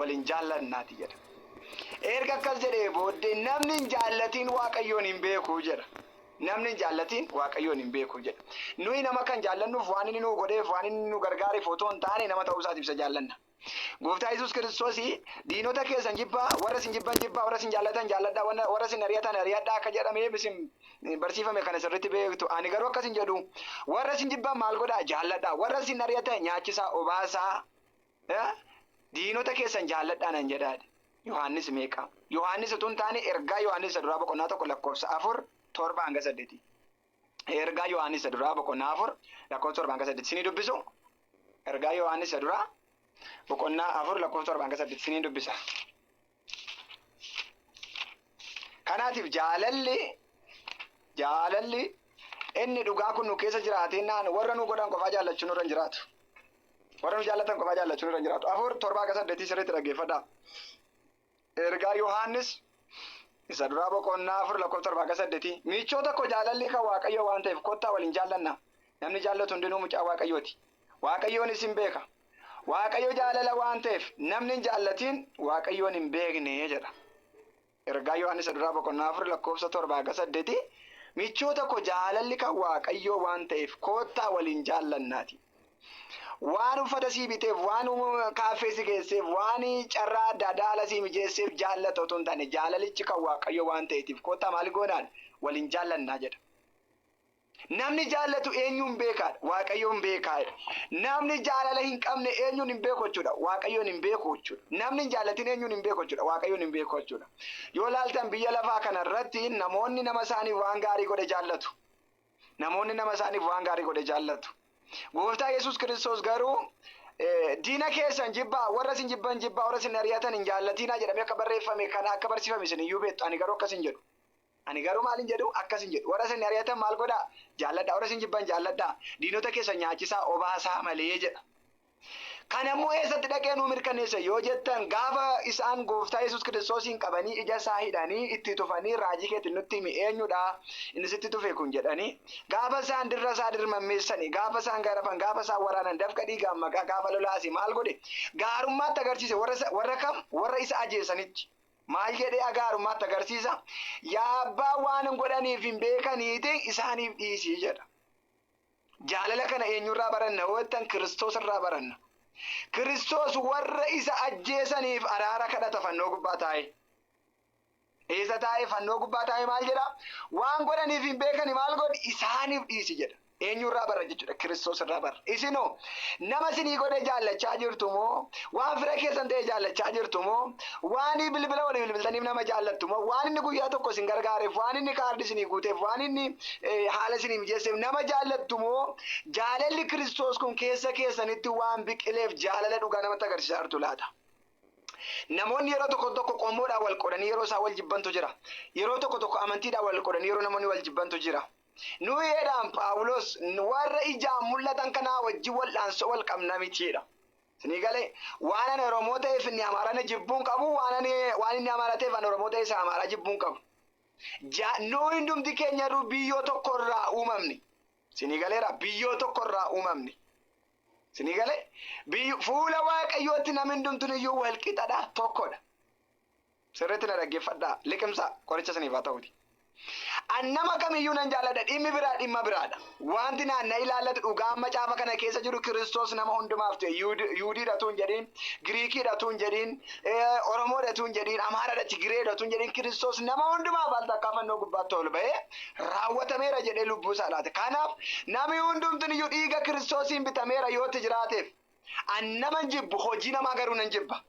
waliin jaallannaati jedha. Erga akkas jedhee booddee namni hin jaallatiin Waaqayyoon hin beeku jedha. Namni hin jaallatiin Waaqayyoon hin beeku jedha. Nuyi nama kan jaallannuuf waan inni nu godheef waan inni nu gargaareef otoo hin taane nama ta'uu isaatiif isa jaallanna. Gooftaa Yesuus Kiristoos diinota keessan jibbaa, warra isin jibban jibbaa, warra isin jaallatan jaalladhaa, warra isin ari'atan ari'adhaa akka jedhamee isin barsiifame kana sirriitti beektu. Ani garuu akkas hin jedhu. Warra isin jibban maal godhaa? Jaalladhaa. Warra isin ari'atan nyaachisaa, obaasaa. Diinota keessan jaalladhaa nan jedhaadha. Yohaannis meeqa? Yohaannis utuu hin taane ergaa Yohaannis isa duraa boqonnaa 1 lakkoofsa 4 7 hanga 8. Ergaa Yohaannis isa duraa boqonnaa 4 lakkoofsa 7 hanga 8 sinii dubbisu. Ergaa Yohaannis isa duraa boqonnaa 4 lakkoofsa 7 hanga 8 sinii dubbisa. Kanaatiif jaalalli inni dhugaa kun nu keessa jiraatennaan warra nu godhan qofaa jaallachuu nurra hin jiraatu. Warra nu jaallatan qofaa jaallachuu nurra hin jiraatu. 4 7 hanga 8 sirriitti dhaggeeffadhaa. Ergaa Yohaannis isa duraa boqonnaa 4 lakkoofsa 7 hanga 8 michoota koo jaalalli kan Waaqayyo waan ta'eef kottaa waliin jaallanna. Namni jaallatu hundinuu mucaa Waaqayyooti. Waaqayyoon isin beeka. Waaqayyo jaalala waan ta'eef namni hin jaallatiin Waaqayyoon hin beekne jedha. Ergaa Yohaannis isa duraa boqonnaa 4 lakkoofsa 7 hanga 8 michoota koo jaalalli kan Waaqayyo waan ta'eef kottaa waliin jaallannaati. Waan uffata sii biteef, waan kaaffee si geesseef, waan carraa dadaala sii mijeesseef jaallata otoo hin taane jaalalichi kan Waaqayyo waan ta'eetiif kottaa maal goonaan waliin jaallannaa jedha. Namni jaallatu eenyuun beekaadha? Waaqayyoon beekaadha. Namni jaalala hin qabne eenyuun hin beeku jechuudha? Waaqayyoon hin beeku jechuudha. Namni hin jaallatin eenyuun hin beeku jechuudha? Waaqayyoon hin beeku jechuudha. Yoo laaltan biyya lafaa kanarratti namoonni nama isaaniif waan gaarii godhe jaallatu. Namoonni nama isaaniif waan gaarii godhe jaallatu. Gooftaa Yesuus Kiristoos garuu diina keessan jibbaa, warra isin jibban jibbaa, warra isin ari'atan hin jaallatinaa jedhamee akka barreeffame kana akka barsiifame isin iyyuu beektu. Ani garuu akkas hin jedhu. Ani garuu maal hin jedhu? Akkas hin jedhu. Warra isin ari'atan maal godhaa? Jaalladhaa. Warra isin jibban jaalladhaa. Diinota keessan nyaachisaa, obaasaa malee jedha. Kanammoo eessatti dhaqee nuu mirkaneessa yoo jettan gaafa isaan Gooftaa Yesuus Kiristoosiin qabanii ija isaa hidhanii itti tufanii raajii keetti nutti himi eenyudha inni sitti tufe kun jedhanii gaafa isaan dirra isaa dirmammeessanii gaafa isaan garafan gaafa isaan waraanan dafqa dhiigaan maqaa gaafa lolaasii maal godhe gaarummaatti agarsiise warra kam warra isa ajjeesanitti. Maal jedhee gaarummaatti agarsiisa? Yaa abbaa waan godhaniif hin beekaniiti isaaniif dhiisii jedha. Jaalala kana eenyurraa baranna? Hoottan Kiristoos irraa baranna. Kiristoos warra isa ajjeesaniif araara kadhata fannoo gubbaa taa'e. Eessa taa'e? Fannoo gubbaa taa'e maal jedha? Waan godhaniif hin beekani maal godhi? Isaaniif dhiisi jedha. Eenyurraa barra jechuudha? Kiristoos irraa barra. Isinoo nama isinii godhe jaallachaa jirtu moo? Waan fira keessan ta'e jaallachaa jirtu moo? Waan bilbila walii bilbiltaniif nama jaallattu moo? Waan inni guyyaa tokko isin gargaareef, waan inni kaardii isinii guuteef, waan inni haala isinii mijeesseef nama jaallattu moo? Jaalalli Kiristoos kun keessa keessanitti waan biqileef jaalala dhugaa namatti agarsiisaa jirtu laata? Namoonni yeroo tokko qomoodhaan wal qodanii yeroo isaan wal jibbantu jira. Yeroo tokko amantiidhaan wal qodanii yeroo namoonni wal jibbantu jira. Nuyeedhaan Paawulos warra ijaan mul'atan kanaa wajjin wal'aansoo wal qabna mitiidha. Isinii galee waan ani Oromoo ta'eef inni Amaaraan jibbuun qabu waan inni Amaaraa ta'eef ani Oromoo ta'eef Amaaraa jibbuun qabu. Nuyi hundumti keenya biyyoo tokkorraa uumamni. Isinii galeera biyyoo tokkorraa uumamni. Isinii galee fuula Waaqayyootti namni hundumtuun iyyuu wal qixadha tokkodha. Sirriitti na dhaggeeffadhaa liqimsaa qoricha isiniif haa ta'uuti. Annama kamiyyuu nan jaalladha dhimmi biraa dhimma biraadha. Wanti naanna ilaallatu dhugaa macaafa kana keessa jiru Kiristoos nama hundumaaf ta'e Yuudiidha tuun jedhiin, Giriikiidha tuun jedhiin, Oromoodha tuun jedhiin, Amaaraadha Tigireedha tuun jedhiin Kiristoos nama hundumaaf al takkaa fannoo gubbaatti ol ba'ee raawwatameera jedhee lubbuu isaa laate. Kanaaf namni hundumtuun iyyuu dhiiga Kiristoosiin bitameera yootti jiraateef annama jibbu hojii namaa garuu nan jibba.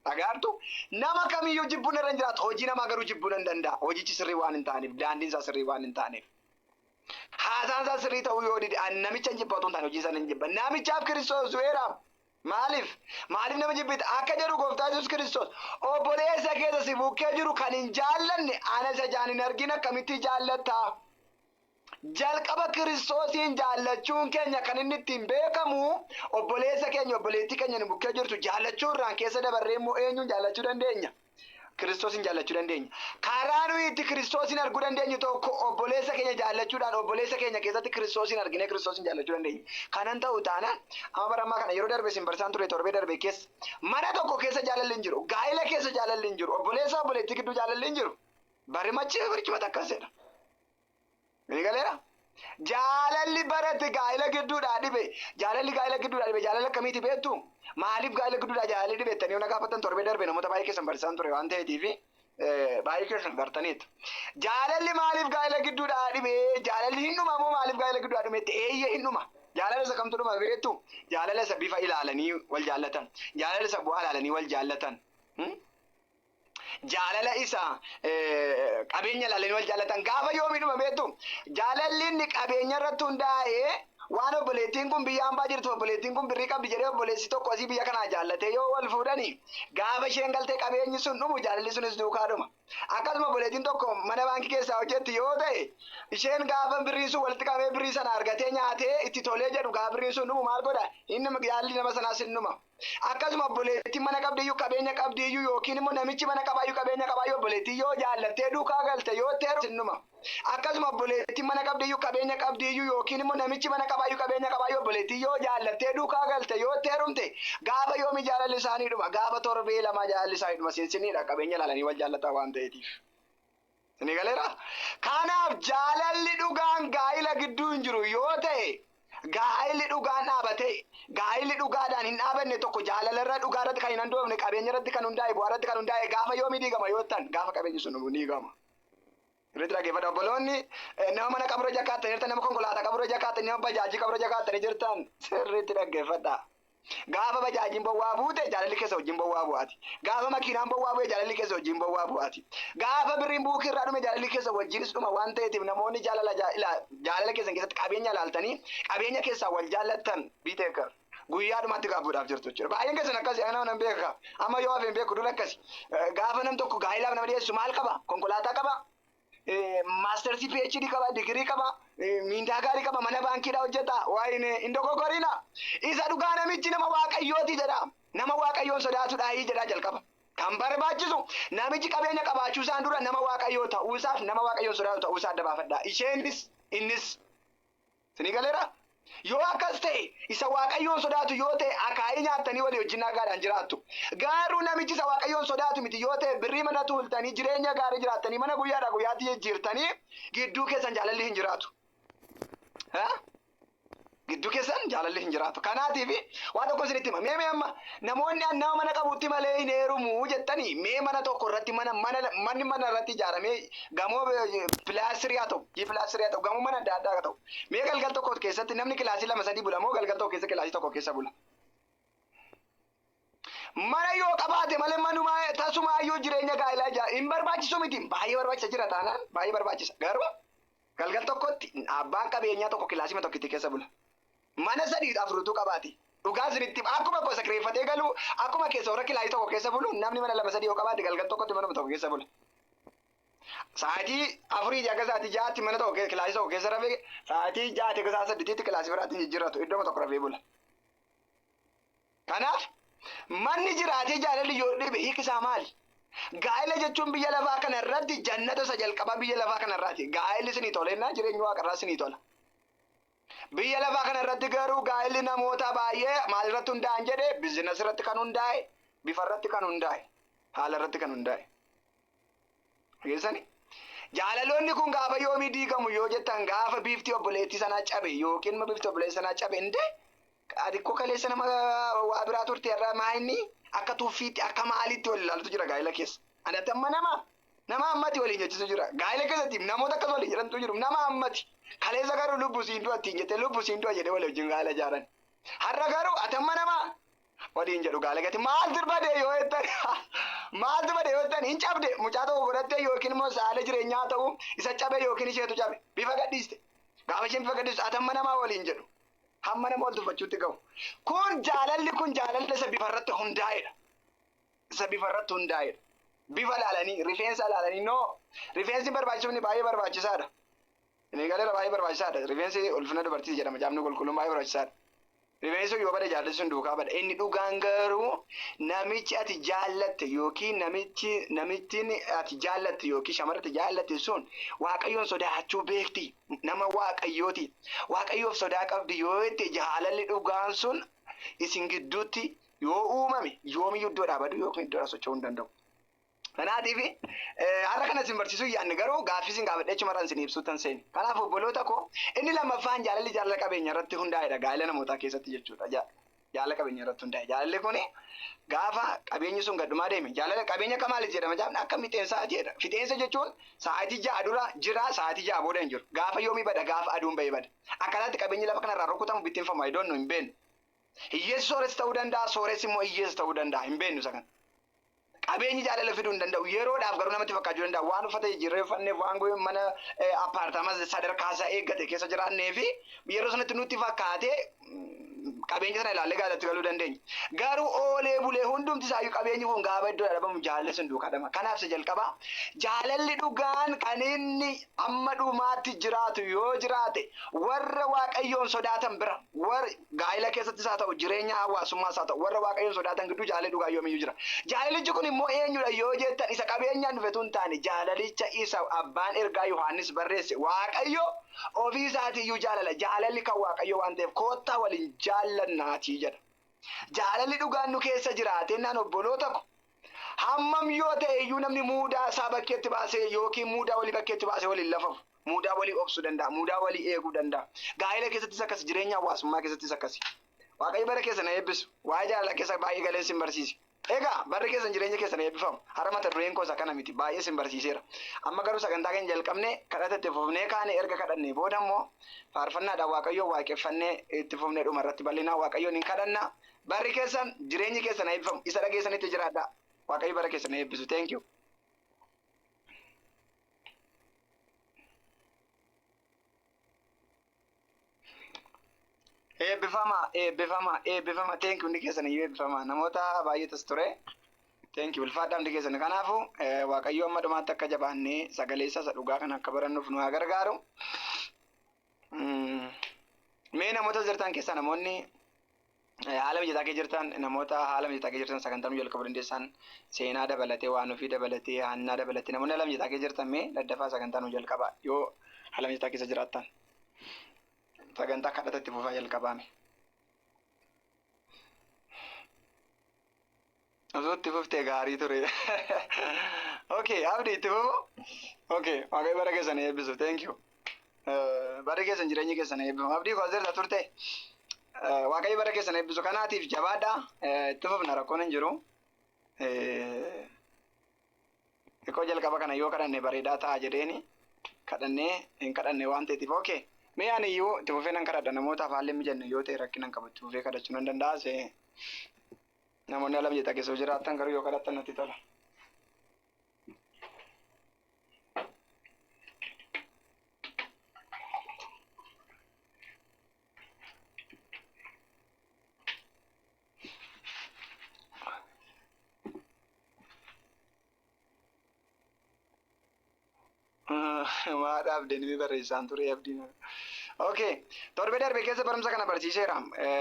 Agartu nama kamiyyuu jibbuun irra hin jiraatu hojii namaa garuu jibbuun hin danda'a. Hojichi sirrii waan hin taaneef daandiin isaa sirrii waan hin taaneef haasaan isaa sirrii ta'uu yoo dide namicha hin jibbatu hin taane hojii isaa hin jibba. Namichaaf Kiristoos du'eera. Maaliif nama jibbita? Akka jedhu Gooftaa Yesuus Kiristoos obboleessa keessa si bukkee jiru kan hin jaallanne ana isa jaan hin argin akkamitti jaallatta? Jalqaba Kiristoosiin jaallachuun keenya kan inni ittiin beekamu obboleessa keenya obboleettii keenya nu bukkee jirtu jaallachuurraan keessa dabarree immoo eenyuun jaallachuu dandeenya? Kiristoosin jaallachuu dandeenya. Karaa nuyi itti Kiristoosin arguu dandeenyu tokko obboleessa keenya jaallachuudhaan obboleessa keenya keessatti Kiristoosin arginee Kiristoosin jaallachuu dandeenya. Kanan ta'u taanaan amma bara ammaa kana yeroo darbe simbarsaan ture torbee darbe keessa mana tokko keessa jaalalli hin jiru. Gaa'ela keessa jaalalli hin jiru. Obboleessa obboleettii gidduu jaalalli hin jiru. Bari machee barcuma takkasedha. Ni galeera. Jaalalli baratti gaa'ela gidduudhaa dhibe. Jaalalli gaa'ela gidduudhaa dhibe. Jaalala akkamiiti beektu? Maaliif gaa'ela gidduudhaa jaalalli dhibeettanii yoo na gaafatan torbee darbe namoota baay'ee keessan barsiisaan ture waan ta'eetiifi baay'ee keessan gartaniitu. Jaalalli maaliif gaa'ela gidduudhaa dhibe? Jaalalli hin dhuma moo maaliif gaa'ela gidduudhaa dhibeetti? Eeyyee hin dhuma. Jaalala isa kamtu dhuma beektu? Jaalala isa bifa ilaalanii wal jaallatan. Jaalala isa bu'aa ilaalanii wal jaallatan. Jaalala isa qabeenya ilaalanii wal jaallatan gaafa yoomii dhuma beektu? Jaalalli inni qabeenya irratti hundaa'ee waan obboleettiin kun biyya hambaa jirtu obboleettiin kun birrii qabdi jedhee obboleessi tokko asii biyya kanaa jaallatee yoo wal fuudhanii gaafa isheen galtee qabeenyi sun dhumu jaalalli sunis duukaa dhuma. Akkasuma obboleettiin tokko mana baankii keessaa hojjetti yoo ta'e isheen gaafa birrii sun walitti qabee birrii sana argatee nyaatee itti tolee jedhu gaafa birrii sun dhumu maal godha? Inni jaalalli nama sanaas hin dhuma. Akkasuma obboleettiin mana qabdiyyuu qabeenya qabdiyyuu yookiin immoo namichi mana qabaayyuu qabeenya qabaayyuu obboleettii yoo jaallattee duukaa galte yoo teeru hin dhuma. Akkasuma obboleettiin mana qabdiyyuu qabeenya qabdiyyuu yookiin immoo namichi mana qabaayyuu qabeenya qabaayyuu obboleettii yoo jaallattee duukaa galte yoo teerumte gaafa yoomi jaalalli isaanii dhuma gaafa torbee lama jaalalli isaanii dhuma seensiniidha qabeenya ilaalanii wal jaallataa waan ta'eetiif. Ni galeera. Kanaaf jaalalli dhugaan gaa'ila gidduu hin jiru yoo ta'e gaa'illi dhugaan dhaabate gaa'illi dhugaadhaan hin dhaabanne tokko jaalalarra dhugaa irratti kan hin handoofne qabeenya irratti kan hundaa'e bu'aa irratti kan hundaa'e gaafa yoomii diigama yoo ta'an gaafa qabeenyi sun diigama. Irratti dhaggeeffadha obboloonni nama mana qabura jakkaatanii jirtan nama konkolaataa qabura jakkaatanii nama bajaajii qabura jakkaatanii jirtan sirriitti dhaggeeffadha. Gaafa bajaajiin bowwaa buute jaalalli keessa wajjin bowwaa bu'aati. Gaafa makiinaan bowwaa bu'e jaalalli keessa wajjin bowwaa bu'aati. Gaafa birriin buukii irraa dhume jaalalli keessa wajjinis dhuma waan ta'eetiif namoonni jaalala keessan keessatti qabeenya ilaaltanii qabeenya keessaa wal jaallattan biiteekar. Guyyaa dhumatti gaafuudhaaf jirtu jechuudha. Baay'een keessan akkasii ana nama nan beeka. Amma yoo hafeen beeku dur akkasi. Gaafa nam tokko gaa'ilaaf nama dhiyeessu maal qaba? Konkolaataa qaba. Maastersi PhD qaba, digirii qaba, miindaa gaarii qaba, mana baankiidhaa hojjeta. Waa'in indogogorina. Isa dhugaa namichi nama waaqayyooti jedha. Nama waaqayyoon sodaatudha jedha jalqaba. Kan barbaachisu namichi qabeenya qabaachuu isaan dura nama waaqayyoo ta'uusaaf nama waaqayyoon sodaatu ta'uusaa adda baafadha. Isheenis innis sinii galeera. Yoo akkas ta'e isa waaqayyoon sodaatu yoo ta'e akaayii nyaattanii walii wajjin nagaadhaan jiraattu. Garuu namichi isa waaqayyoon sodaatu miti yoo ta'e birrii mana tuultanii jireenya gaarii jiraattanii mana guyyaadhaa guyyaatti jijjiirtanii gidduu keessan jaalalli hin jiraatu. Gidduu keessan jaalalli hin jiraatu. Kanaatiif waan tokko isinitti hima. Mee amma namoonni nama mana qabutti malee hin heerumu jettanii mee mana tokko irratti manni mana irratti ijaaramee gamoo pilaastiriyaa ta'u gamoo mana adda addaa ta'u mee galgal tokko keessatti namni kilaasii lama sadii bula moo galgal tokko keessa kilaasii tokko keessa bula. Mana yoo qabaate malee manuma tasumaayyuu jireenya gaa'ilaa hin barbaachisu miti. Baay'ee barbaachisa jira taanaan baay'ee barbaachisa. Garuu galgal tokkotti abbaan qabeenyaa tokko kilaasii tokkitti keessa bula. Mana sadii afurtu qabaate. Dhugaa isinitti akkuma gosa kireeffatee galu akkuma keessa warra kilaasii tokko keessa bulu namni mana lama sadii yoo qabaate galgal tokkotti mana tokko keessa bula. Sa'aatii afurii jaga sa'aatii jaatti mana tokko kilaasii tokko keessa rafee sa'aatii jaatti akka sa'aa saddeetiitti kilaasii biraatti jijjiirratu iddoo tokko rafee bula. Kanaaf manni jiraatee jaalalli yoo dhibe hiikisaa maali? Gaa'ela jechuun biyya lafaa kana irratti jannata isa jalqabaa biyya lafaa kana irraati. Gaa'elli sinii tolennaa jireenyi waaqarraa sinii tola. Biyya lafaa kana irratti garuu gaa'elli namoota baay'ee maal irratti hundaa'an jedhee biizinasii irratti kan hundaa'e, bifa irratti kan hundaa'e, haala irratti kan hundaa'e. Geessani jaalaloonni kun gaafa yoomii diigamu yoo jettan gaafa biiftii obboleettii sanaa cabe yookiin immoo biiftii obboleettii sanaa cabe indee xiqqoo kaleessa nama waa biraa turte irraa maayinni akka tuffiitti akka maalitti wal ilaaltu jira gaa'ela keessa. Anatti amma nama ammati waliin jechisu jira. Gaa'ela keessatti namoota akkas waliin jedhantu jiru nama ammati. Kaleessa garuu lubbuu siin du'a ittiin jettee lubbuu siin du'a jedhee walii wajjin gaa'ela ijaaran. Har'a garuu atamma nama waliin jedhu gaa'ela gati maaltu badee yoo jettan hin cabde mucaa tokko godhattee yookiin immoo saala jireenyaa ta'u isa cabe yookiin isheetu cabe bifa gadhiiste. Gaafa isheen bifa gadhiistu atamma namaa waliin jedhu. Hamma nama wal tuffachuutti gahu. Kun jaalalli isa bifa irratti hundaa'edha. Isa bifa irratti hundaa'edha. Bifa ilaalanii rifeensa ilaalanii rifeensi barbaachisuun baay'ee barbaachisaadha. Inni galeera baay'ee barbaachisaadha. Rifeensi ulfina dubartii jedhama. Jaamni qulqulluun baay'ee barbaachisaadha. Rifeensa yoo bada jaalalli sun duukaa bada. Inni dhugaan garuu namichi ati jaallatte yookiin namittiin ati jaallatte yookiin shamarra ati jaallatte sun Waaqayyoon sodaachuu beekti. Nama Waaqayyooti. Waaqayyoof sodaa qabdi yoo itti jaalalli dhugaan sun isin gidduutti yoo uumame yoomiyyuu iddoo dhaabatu yookiin iddoo socho'uu hin danda'u. Kanaatiif har'a kana isin barsiisuu yaadne garuu gaaffii isin gaafadhee achumarraan isin ibsuu tan seeni. Kanaaf obboloota koo inni lammaffaan jaalala qabeenya irratti hundaa'edha. Gaa'ela namootaa keessatti jechuudha. Jaalala qabeenya irratti hundaa'e. Jaalalli kun gaafa qabeenyi sun gadhumaa deeme jaalala qabeenya akka maaliif jedhama jaafna akka fixeensaa jedha. Fixeensa jechuun sa'aatii ja'a dura jira sa'aatii ja'a booda hin jiru. Gaafa yoomii bada gaafa aduun bahee bada. Akkanaatti qabeenyi lafa kanarraa rukutamu bittinfama idoon nu hin beeknu. Hiyyeessi sooressi ta'uu danda'a sooressi immoo hiyyeessi ta'uu danda'a hin beeknu isa kana. Qabeenyi jaalala fiduu hin danda'u yeroodhaaf garuu namatti fakkaachuu danda'a waan uffata jijjiirreeffanneef waan goone mana appaartama sadarkaa isaa eeggate keessa jiraannee fi yeroo sanatti nutti fakkaate qabeenya sana ilaallee gaazatti galuu dandeenya. Garuu oolee bulee hundumti isaayyuu qabeenyi kun gaafa iddoo dhabamu jaalalli sun duukaadhama. Kanaaf isa jalqabaa jaalalli dhugaan kan inni amma dhumaatti jiraatu yoo jiraate warra Waaqayyoon sodaatan bira warra gaa'ela keessattis haa ta'u jireenya hawaasummaas haa ta'u warra Waaqayyoon sodaatan gidduu jaalalli dhugaa yoomiyyuu jira. Jaalalichi kun immoo eenyudha yoo jettan isa qabeenyaan dhufetu hin taane jaalalicha isa abbaan ergaa Yohaannis barreesse Waaqayyo ofii isaatiiyyuu jaalala jaalalli kan Waaqayyo waan ta'eef koottaa waliin jaalannaatii jedha. Jaalalli dhugaan nu keessa jiraatennaan obboloota ko hammam yoo ta'e iyyuu namni muudaa isaa bakkeetti baasee yookiin muudaa walii bakkeetti baasee waliin lafafu muudaa walii obsuu danda'a muudaa walii eeguu danda'a. Gaa'ela keessattis akkas jireenya hawaasummaa keessattis akkasi. Waaqayyo bara keessa na eebbisu waa'ee jaalala keessa baay'ee galee sin barsiise. Egaa barri keessan jireenya keessan eebbifamu har'a mata dureen koo isa kana miti baay'ee sin barsiiseera. Amma garuu sagantaa keenya jalqabnee kadhata itti fufnee kaane erga kadhannee booda immoo faarfannaadhaan Waaqayyoon waaqeffannee itti fufnee dhuma irratti bal'inaa Waaqayyoon hin kadhanna. Barri keessan jireenyi keessan eebbifamu isa dhageessanitti jiraadha. Waaqayyo bara keessan eebbisu. Thank you. Eebbifama. Thank you hundi keessan eebbifama. Namoota baay'eetas ture. Thank you. Ulfaadhaa hundi keessan. Kanaafuu Waaqayyo amma dhumaatti akka jabaannee sagalee isaa dhugaa kan akka barannuuf nu haa gargaaru. Mee namoota jirtan keessaa namoonni haala mijataa kee jirtan namoota haala mijataa kee jirtan sagantaa nu jalqabuu dandeessan seenaa dabalatee waan ofii dabalatee haannaa dabalatee namoonni haala mijataa kee jirtan mee daddafaa sagantaa nu jalqabaa yoo haala mijataa keessa jiraattan. Sagantaa kadhatatti fufaa jalqabaame. Osoo itti fuftee gaarii ture. Okay, abdii itti fufu. Okay, Waaqayyo bara keessan eebbisu. Thank you. Bara keessan jireenyi keessan eebbifamu. Abdii koo asirra turte. Waaqayyo bara keessan eebbisu. Kanaatiif jabaadhaa. Itti fufna rakkoon hin jiru. Ikkoo jalqaba kana yoo kadhanne bareedaa ta'a jedheeni kadhannee hin kadhanne waan ta'eetiif. Okay. Mee ani iyyuu itti fufee nan kadhadha namootaaf haalli mijanne yoo ta'e rakkinan qabu itti fufee kadhachuu nan danda'a. Namoonni haala mijataa keessa jiraatan garuu yoo kadhattan natti tola. Maadhaaf deemee barreessaan ture abdiin. Okay, torbee darbe keessa barumsa kana barsiiseera.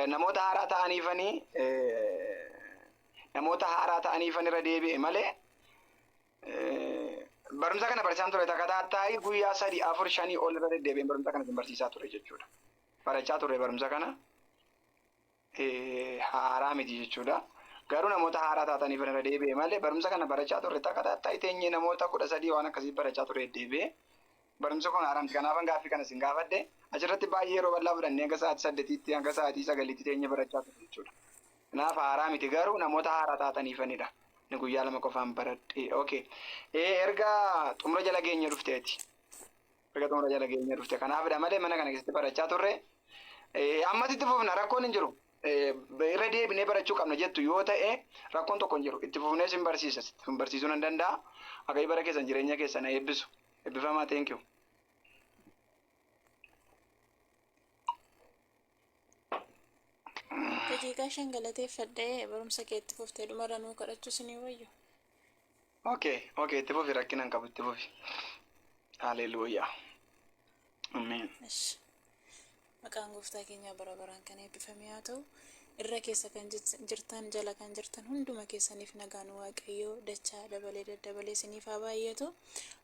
Namoota haaraa ta'aniifan irra deebi'e malee barumsa kana barsiisaan ture takataattaa guyyaa 3, 4, 5 ol irra deddeebi'een barumsa kana barsiisaa ture jechuudha. Barachaa ture barumsa kana haaraa miti jechuudha. Garuu namoota haaraa ta'aniifan irra deebi'e malee barumsa kana barachaa ture takataattaa iteenye namoota 13 waan akkasii barachaa ture deebi'e. Barumsa kun haaraa miti kanaafan gaaffii kana sin gaafadhe. Achirratti baay'ee yeroo bal'aa fudhannee hanga sa'aatii 8tti hanga sa'aatii 9tti teenye barachaa ture jechuudha. Kanaaf haaraa miti garuu namoota haaraa ta'aniifanidha. Ni guyyaa 2 qofaan baradhe. Okay. Erga xumura jala geenye dhufteeti. Kanaafidha malee mana kana keessatti barachaa turre. Ammas itti fufna rakkoon hin jiru. Irra deebinee barachuu qabna jettu yoo ta'e rakkoon tokko hin jiru. Itti fufnee sin barsiisa. Sin barsiisuu nan danda'a. Waaqayyo bara keessan jireenya keessan eebbisu. Eebbifamaa thank you. Daqiiqaa 5 galateeffadhee barumsa kee itti fuftee dhumarra nuu kadhachuu sinii wayyu. Okay, itti fufi rakkinan qabu itti fufi. Haleluuyaa. Ameen. Maqaan gooftaa keenyaa bara baraan kan eebbifame haa ta'u. Irra keessa kan jirtan jala kan jirtan hunduma keessaniif nagaan waaqayyoo dachaa dabalee daddabalee isiniif haa baay'atu.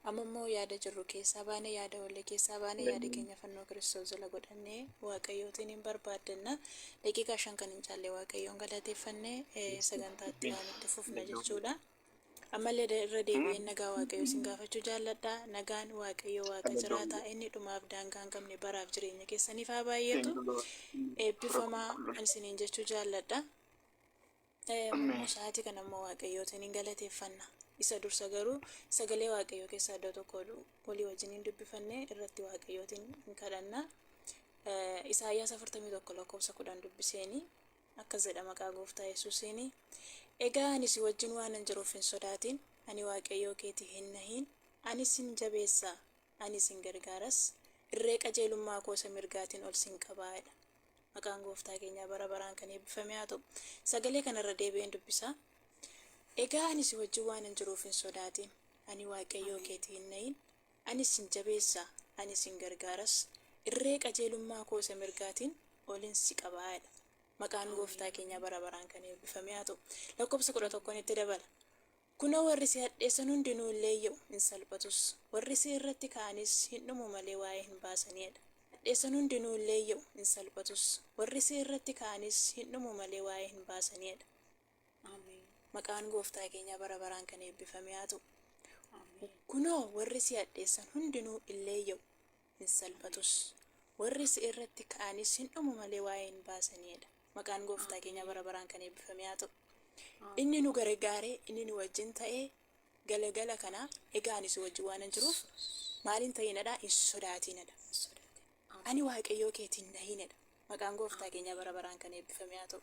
Amma immoo yaada jirru keessaa baane yaada wallee keessaa baane yaada keenya fannoo Kiristoos jala godhannee waaqayyootiin hin barbaaddanna. Daqiiqaa 5 kan hin caalle waaqayyoon galateeffannee sagantaatti aanutti fufna jechuudha. Ammallee irra deebi'een nagaa waaqayyoo isin gaafachuu jaalladha. Nagaan waaqayyoo waaqa jiraataa inni dhumaaf daangaa hin qabne baraaf jireenya keessaniif haa baay'atu. Eebbifamaa isiniin jechuu jaalladha. Sa'aatii kana immoo waaqayyootiin hin galateeffanna. Isa dursa garuu sagalee waaqayyoo keessaa iddoo tokko walii wajjin hin dubbifannee irratti waaqayyootiin hin kadhanna. Isaayyaas 41 lakkoofsa 10 dubbiseeni akkas jedha maqaa gooftaa Yesuusiini. Egaa ani si wajjin waan hin jiruuf hin sodaatin, ani waaqayyoo keetii hin nahin, ani sin jabeessa, ani sin gargaaras, irree qajeelummaa koo isa mirgaatiin ol sin qabaadha. Maqaan gooftaa keenyaa bara baraan kan eebbifame haa ta'u. Sagalee kanarra deebi'een dubbisa. Egaa ani si wajjin waan hin jiruuf hin sodaatin, ani waaqayyoo keetii hin nahin, ani sin jabeessa, ani sin gargaaras, irree qajeelummaa koo isa mirgaatiin ol si qabaadha. Maqaan gooftaa keenya bara baraan kan eebbifame haa ta'u. Lakkoofsa 11 itti dabala. Kunoo warri si hadheessan hundinuu illee iyyuu hin salphatus. Warri si irratti ka'anis hin dhumu malee waa'ee hin baasanidha. Hadheessan hundinuu illee iyyuu hin salphatus. Warri si irratti ka'anis hin dhumu malee waa'ee hin baasanidha. Maqaan gooftaa keenya bara baraan kan eebbifame haa ta'u. Kunoo warri si hadheessan hundinuu illee iyyuu hin salphatus. Warri si irratti ka'anis hin dhumu malee waa'ee hin baasanidha. Maqaan gooftaa keenya bara baraan kan eebbifame haa ta'u. Inni nu gargaaree, inni nu wajjin ta'ee galagala kana egaa ani si wajjin waan hin jiruuf maaliin ta'inadha? Hin sodaatinadha. Ani waaqayyoo keetiin nahinadha. Maqaan gooftaa keenya bara baraan kan eebbifame haa ta'u.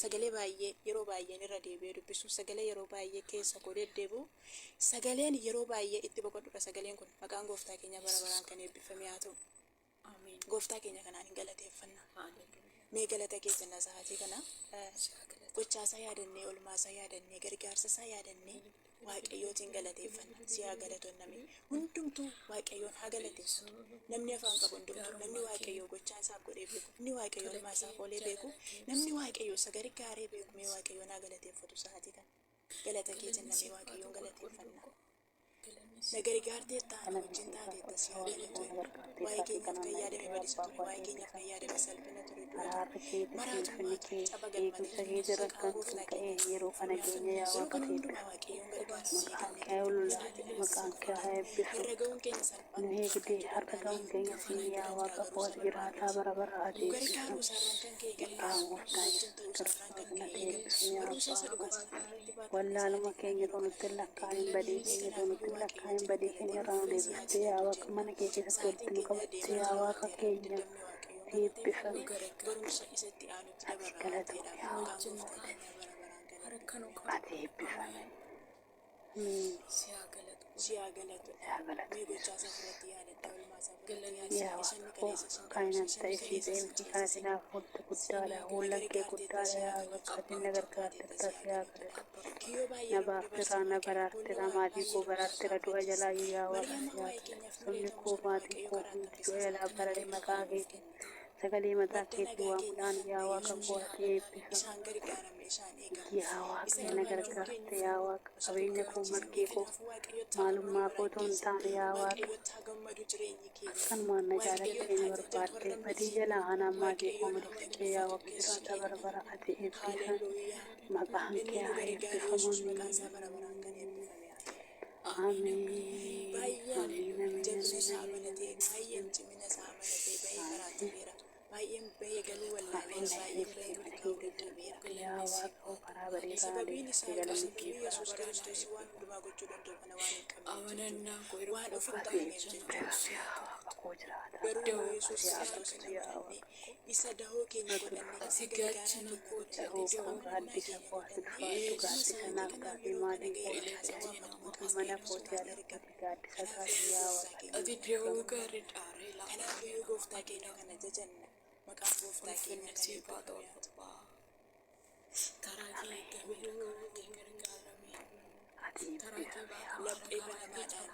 Sagalee baay'ee yeroo baay'een irra deebi'ee dubbisu, sagalee yeroo baay'ee keessa koo deddeebi'u, sagaleen yeroo baay'ee itti boqodudha sagaleen kun. Maqaan gooftaa keenya bara baraan kan eebbifame haa ta'u. Gooftaa keenya kanaan hin galateeffanna. Mee galata keessa sa'aatii kana gochaasaa yaadannee, olmaasaa yaadannee, gargaarsasaa yaadannee waaqayyootiin galateeffanna. Si haa galatonname. Hundumtuu waaqayyoon haa galateessu. Namni afaan qabu hundumtuu, namni waaqayyoo gochaa isaaf godhee beeku, namni waaqayyoo olmaa isaaf oolee beeku, namni waaqayyoo isa gargaaree beeku, mee waaqayyoon haa galateeffatu sa'aatii kana. Galata keessa namni waaqayyoon galateeffanna. Na gargaartee taana wajjin taatee si haa galatu. Waa'ee keenyaaf kan yaadame badiisa ture, waa'ee keenyaaf kan yaadame salphina ture du'atu. Maraatummaatu caba galmalee maqaa gooftaa keenya yeroo kana keenya yaa waaqa hundumaa waaqayyoon gargaarsa maqaan kee haa eebbisu. irra ga'uun keenya salphaa. Nu eegdee harka ga'uun keenya siin yaa waaqa koos jiraataa bara bara ati Gargaaruu eebbisu. isaarraan kan kee Maqaan gooftaa Kiristoos na eebbisu yaa abbaa. Wallaaluma keenya irraa nutti lakkaa'in badii keenya irraa nutti lakkaa'in badii keenya irraa nu deebiftee yaa waaqa mana kee keessatti walitti nu qabattee yaa waaqa keenya eebbifamu. barumsa isatti aanutti Ati galatu yaa waaqa ati eebbifame. si haa galatu. Yaa galatu Mee gochaa isaa irratti yaadadha, olmaa isaa irratti yaa yaadadha. Isanni waaqa kaleessa sun kan qabsiisu, ta'e isanni si kaleessa deemti kana sinaaf wanti guddaadha hullakkee guddaadha yaa waaqa ati na gargaarte tas yaa galatu. kiyyoo Na baay'ee baaftira na baraartira maatii koo baraartira du'a jalaa yaa waaqa si haa galatu. Sabni koo maatii koo hundi du'a jalaa barare maqaa keetiin sagalee mataa keetii waamuudhaan yaa waaqa koo ati eebbifamu. isaan gargaarame isaan eegame. Yaa waaqa na gargaarte yaa waaqa qabeenya koo margee koo maalummaa koo otoo hin taane yaa waaqa Waaqayyotti haa gammadu jireenyi keenya. akkanumaan na jaalattee na barbaaddee badii jalaa anaan maatii koo miliqsitee yaa waaqa jiraata bara bara ati eebbifamu. Maqaan kee haa eebbifamu. Amiin. Baay'een Amiin. Amiin. jabsuu isaa amanatee, baay'een cimina isaa amanatee bahee karaa tureera. Baay'een bahee galuu wallaalee, baay'een bahee milkaa'uu dadhabeera. Yaa waaqa karaa bareedaa Sababiin isaa deemsee Kiristoos Yesuus Kiristoos waan hundumaa gochuu danda'u kana waan hin qabneef waan of hin taaneef jechuudha. yaa waaqa koo jiraata. Garuu Yesuus Kiristoos hin amanne isa dahoo keenya godhanne isa gargaara tokkooti Dahoo koo gaaddisa koo ati dhufaatu gaaddisa naaf taate maatii koo illee mana kootii alatti gaaddisa taate yaa waaqa. Kanaafuu gooftaa keenya kana jajanna. Maqaan gooftaa keenya kan eebbifamu yaa ta'u. Ati eebbifame yaa Laphee banamaadhaan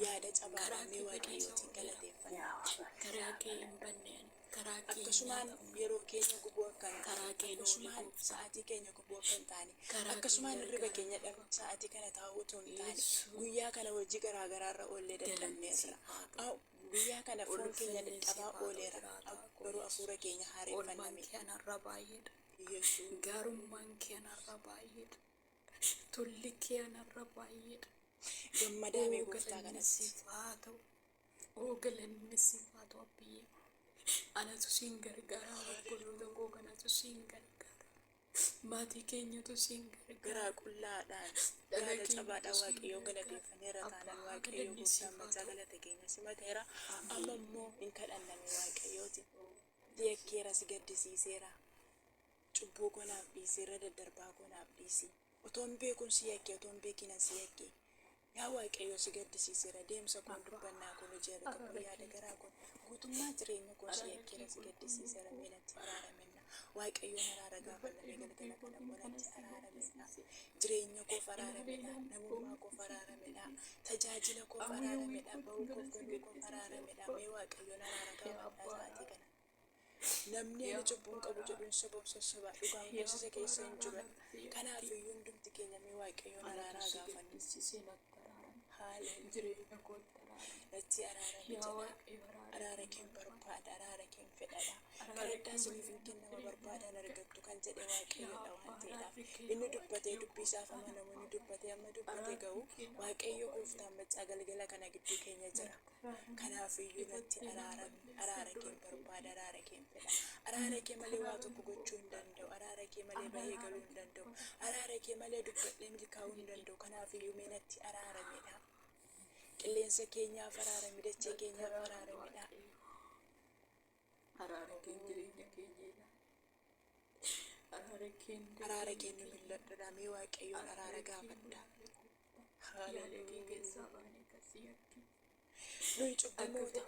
yaada cabaadhaan waaqayyootiin galateeffanna. waaqa. akkasumaan yeroo keenya gubuu akka hin taane akkasumaan sa'aatii keenya gubuu akka hin taane akkasumaan hirriba keenya dhabu sa'aatii kana taa'uu utuu hin taane guyyaa kana hojii garaagaraarra oollee dadhabneerra guyyaa kana foon keenya dadhabaa ooleera garuu hafuura keenya haareeffanname gaarummaan keenarra baay'eedha tolli keenarra baay'eedha gammadaamee gooftaa kanatti galanni siif haa ta'u biyya anatu siin gargaara obboloota koo kanatu siin gargaara maatii keenyatu siin gargaara garaa qullaadhaan garaa cabaadhaan waaqayyoo galateeffanneera taanaan waaqayyoo gooftaan machaa galata keenya simateera amma immoo hin kadhanname waaqayyooti yakkeera si gaddisiiseera cubbuu konaaf dhiiseera daddarbaa konaaf dhiisi otoon beekuun si yakke otoon beekinan si yakke yaa waaqayyoo si gaddisiiseera deemsa kun dubbannaa kun hojiirra tokko yaada garaa kun guutummaa jireenya kun si yakkeera si gaddisiiseera meenatti araaramenna waaqayyoon araara gaafannamee galgala kana bonatti araaramedha jireenya koof araaramedha namummaa koof araaramedha tajaajila koof araaramedha bahuu koof galuu koof araaramedha mee waaqayyoon araara gaafadhaa sa'aatii kana namni ani cubbuun qabu jedhuun sobaaf sossobaa dhugaan goosisa keessa hin jiru kanaaf iyyuu hundumti keenya mee waaqayyoon araaraa gaafannu natti araarame jedha araara keen barbaada araara keen fedhadha kadhadhaa siniif hin kennama barbaadan argattu kan jedhe waaqayyoodha waan ta'eedhaaf inni dubbatee dubbiisaaf amanamu inni dubbatee amma dubbate ga'u waaqayyo gooftaan machaa galgala kana gidduu keenya jira kanaaf iyyuu natti araara keen barbaada araara keen fedha araara kee malee waa tokko gochuu hin danda'u araara kee malee bahee galuu hin danda'u araara kee malee dubbadhee milkaa'uu hin danda'u kanaaf iyyuu mee natti araaramedha qilleensa keenyaaf araarame dachee keenyaaf araaramedha araara keen jireenya keenyedha araara keen nu milladhudha mee waaqayyoon araara gaafadha nuyi cubbamoota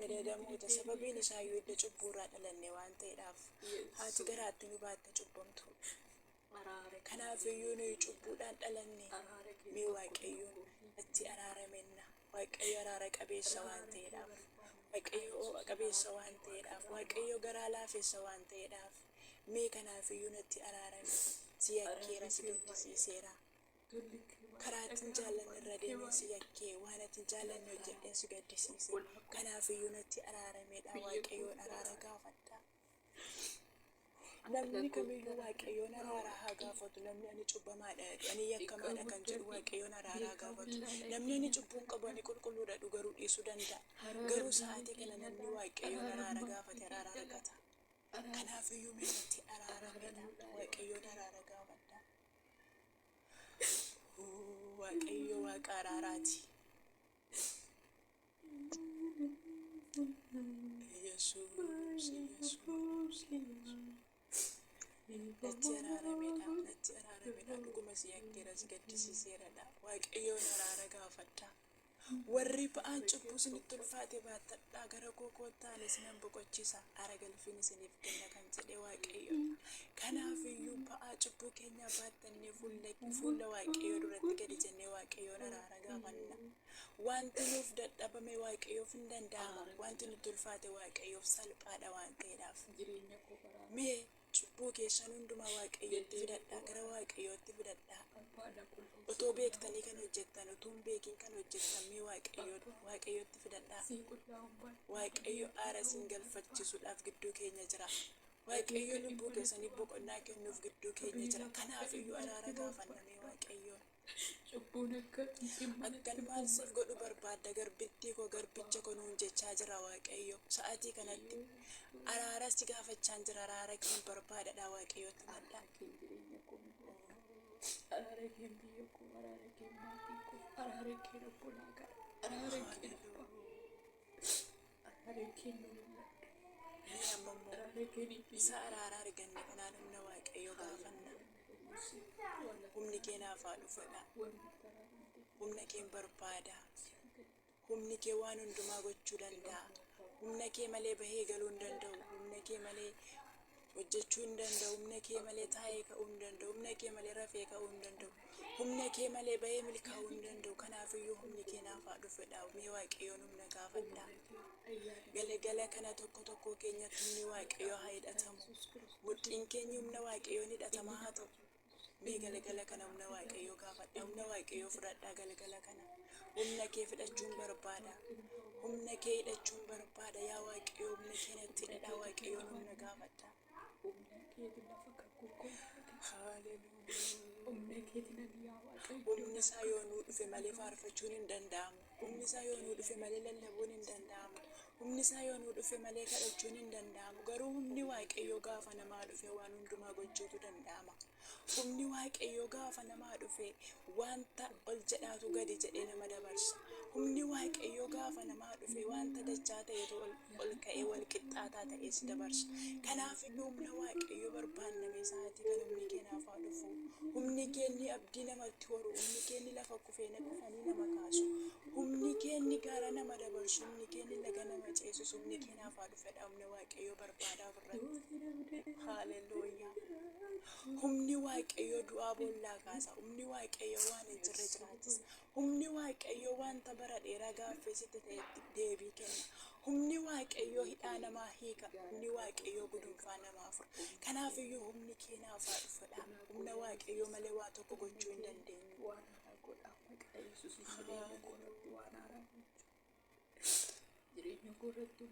gadadamoota sababiin isaayyuu edda cubbuurraa dhalanne waan ta'eedhaaf haati garaatti nu baatte cubbamtu kanaaf iyyuu nuyi cubbuudhaan dhalanne mee waaqayyoon itti araaramenna waaqayyo araara qabeessa waan ta'eedhaaf waaqayyo oo'a qabeessa waan ta'eedhaaf waaqayyo garaa laafessa waan ta'eedhaaf mee kanaaf iyyuu natti araarame si yakkeera si gaddisiiseera karaa ittiin jaallanne irra deemee si yakkee waan ittiin jaallanne hojjedhee si gaddisiise kanaaf iyyuu natti araaramedha waaqayyoon araara gaafadha namni kamiyyuu waaqayyoon araara haa gaafatu namni ani cubbamaadha ani yakkamaadha kan jedhu waaqayyoon araara haa gaafatu namni ani cubbuun qabu ani qulqulluudha garuu dhiisuu danda'a garuu sa'aatii kana namni waaqayyoon araara gaafate araara argata kanaaf iyyuu natti araaramedha waaqayyoon araara gaafadha waaqayyo waaqa araaraati yesuus natti araaramedha dhuguma si yakkeera si gaddisiiseeradha waaqayyoon araara gaafadha warri ba'aan cubbuu isinitti ulfaate baattadhaa gara koo koottaan isinan boqochiisa aara galfiin isiniif kenna kan jedhe waaqayyoodha kanaaf iyyuu ba'aa cubbuu keenya baattannee fuula waaqayyoo duratti gadi jennee waaqayyoon araara gaafanna wanti nuuf dadhabame waaqayyoof hin danda'ama wanti nutti ulfaate waaqayyoof salphaadha waan ta'eedhaaf mee cubbuu keessan hundumaa waaqayyootti fidadhaa gara waaqayyootti fidadhaa otoo beektanii kan hojjettan otoo hin beekin kan hojjettan mee waaqayyootti fidadhaa waaqayyo aara isin galfachiisuudhaaf gidduu keenya jira waaqayyo lubbuu keessaniif boqonnaa kennuuf gidduu keenya jira kanaaf iyyuu araara gaafanna mee waaqayyoon akkan maal siif godhu barbaadda garbittii koo garbicha koo nuun jechaa jira waaqayyo sa'aatii kanatti araara si gaafachaan jira araara keen barbaadadha waaqayyootti madda araara keen biyya koo araara keen maatii koo araara keen obbolaa gara araara keen isa araara arganne kanaan humna waaqayyo gaafanna humni kee naaf haa dhufudha humna keen barbaada humni kee waan hundumaa gochuu danda'a humna kee malee bahee galuu hin danda'u humna kee malee hojjechuu hin danda'u humna kee malee taa'ee ka'uu hin danda'u humna kee malee rafee ka'uu hin danda'u humna kee malee bahee milkaa'uu hin danda'u. Kanaafiyyuu humni kee naaf haa dhufedha. Mee waaqayyoon humna gaafadha. Galgala kana tokko keenyatti humni waaqayyoo haa hidhatamu. Mudhiin keenya humna waaqayyoon hidhatamaa haa ta'u. Mee galgala kana humna waaqayyoo gaafadha. Humna waaqayyoo fudhadhaa galgala kana. Humna kee fudhachuun barbaada. Humna kee hidhachuun barbaada. Yaa waaqayyoo humna kee natti hidhadhaa. Waaqayyoon humna gaafadha. Humni isaa yoo nuu dhufe malee faarfachuun hin danda'amu. Humni isaa yoo nuu dhufe malee lallabuun hin danda'amu. Humni isaa yoo nuu dhufe malee kadhachuun hin danda'amu. Garuu humni waaqayyoo gaafa namaa dhufe waan hundumaa gochuutu danda'ama. Humni waaqayyoo gaafa namaa dhufe wanta ol jedhaatu gadi jedhee nama dabarsa. Humni waaqayyoo gaafa namaa dhufe wanta dachaa ta'etu ol ka'ee wal qixxaataa ta'ee si dabarsa. Kanaaf humna waaqayyoo barbaanname isaatii kan humni kee naaf haa dhufu. Humni keenni abdii namatti horu. Humni keenni lafa kufee kufanii nama kaasu. Humni keenni gaara nama dabarsu. Humni keenni laga nama ceesisu. Humni kee naaf haa dhufedha. Humna waaqayyoo barbaadaa ofirratti. Haaleluyyaa. Humni waaqayyoo du'aa boollaa kaasa. Humni waaqayyoo waan hin jirre jiraachisa. Humni waaqayyoo wanta bara dheeraa gaaffeesitti ta'etti deebii kenna. Humni waaqayyoo hidhaa namaa hiika. Humni waaqayyoo gudunfaa namaa fura. Kanaafiyyuu humni kee naaf haa dhufedha. Humna waaqayyoo malee waa tokko gochuu hin dandeenyu. Jireenya koo irratti